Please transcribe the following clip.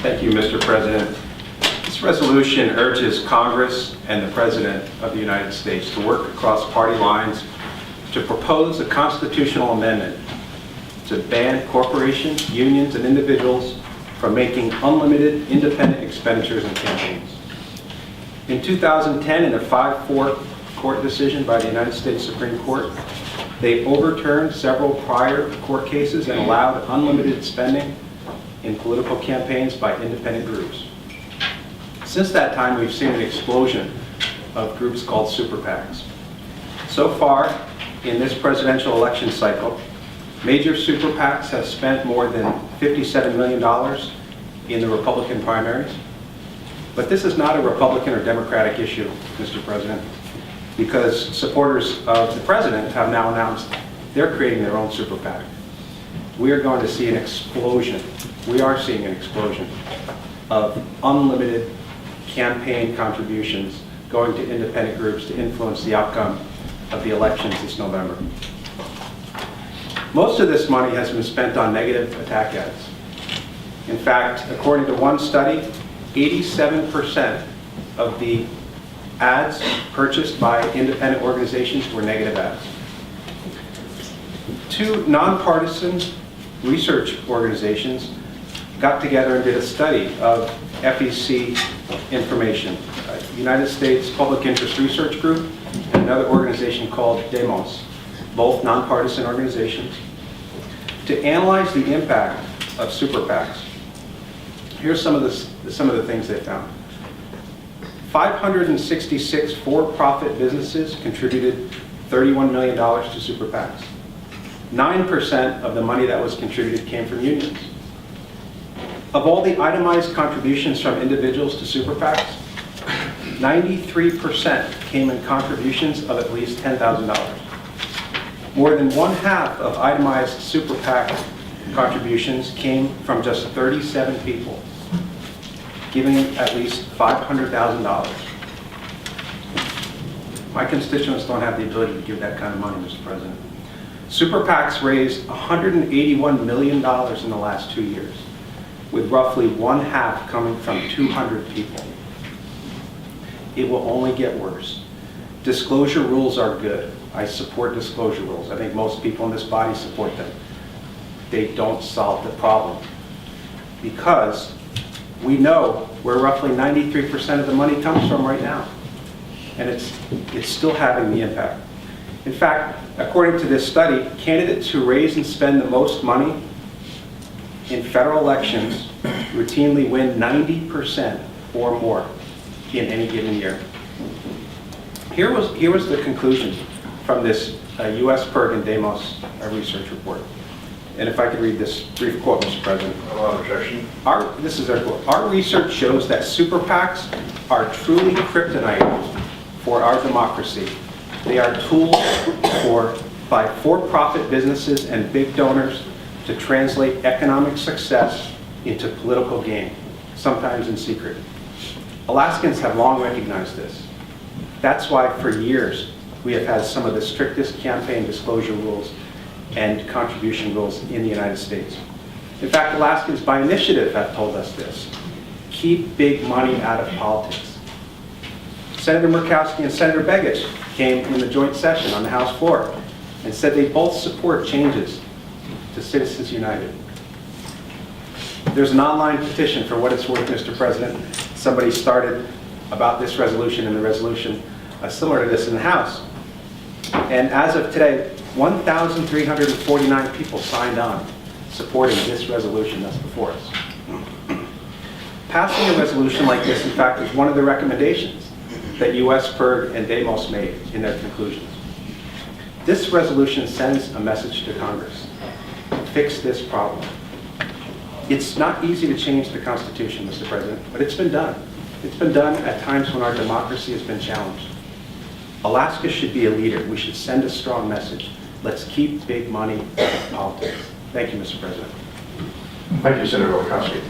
Thank you, Mr. President. This resolution urges Congress and the President of the United States to work across party lines to propose a constitutional amendment to ban corporations, unions, and individuals from making unlimited independent expenditures in campaigns. In 2010, in a 5-4 court decision by the United States Supreme Court, they overturned several prior court cases and allowed unlimited spending in political campaigns by independent groups. Since that time, we've seen an explosion of groups called super PACs. So far, in this presidential election cycle, major super PACs have spent more than $57 million in the Republican primaries. But this is not a Republican or Democratic issue, Mr. President, because supporters of the president have now announced they're creating their own super PAC. We are going to see an explosion. We are seeing an explosion of unlimited campaign contributions going to independent groups to influence the outcome of the elections this November. Most of this money has been spent on negative attack ads. In fact, according to one study, 87% of the ads purchased by independent organizations were negative ads. Two nonpartisan research organizations got together and did a study of FEC information, United States Public Interest Research Group and another organization called Demos, both nonpartisan organizations, to analyze the impact of super PACs. Here's some of the things they found. 566 for-profit businesses contributed $31 million to super PACs. 9% of the money that was contributed came from unions. Of all the itemized contributions from individuals to super PACs, 93% came in contributions of at least $10,000. More than one-half of itemized super PAC contributions came from just 37 people, giving at least $500,000. My constituents don't have the ability to give that kind of money, Mr. President. Super PACs raised $181 million in the last 2 years, with roughly one-half coming from 200 people. It will only get worse. Disclosure rules are good. I support disclosure rules. I think most people in this body support them. They don't solve the problem, because we know where roughly 93% of the money comes from right now, and it's still having the impact. In fact, according to this study, candidates who raise and spend the most money in federal elections routinely win 90% or more in any given year. Here was the conclusion from this US PIRG and Demos research report. And if I could read this brief quote, Mr. President. Without objection. This is our quote. Our research shows that super PACs are truly kryptonite for our democracy. They are tools by for-profit businesses and big donors to translate economic success into political gain, sometimes in secret. Alaskans have long recognized this. That's why for years we have had some of the strictest campaign disclosure rules and contribution rules in the United States. In fact, Alaskans by initiative have told us this. Keep big money out of politics. Senator Wielechowski and Senator Begich came in the joint session on the House floor and said they both support changes to Citizens United. There's an online petition, for what it's worth, Mr. President. Somebody started about this resolution and the resolution similar to this in the House. And as of today, 1,349 people signed on supporting this resolution that's before us. Passing a resolution like this, in fact, is one of the recommendations that US PIRG and Demos made in their conclusions. This resolution sends a message to Congress. Fix this problem. It's not easy to change the Constitution, Mr. President, but it's been done. It's been done at times when our democracy has been challenged. Alaska should be a leader. We should send a strong message. Let's keep big money out of politics. Thank you, Mr. President. Thank you, Senator Wielechowski.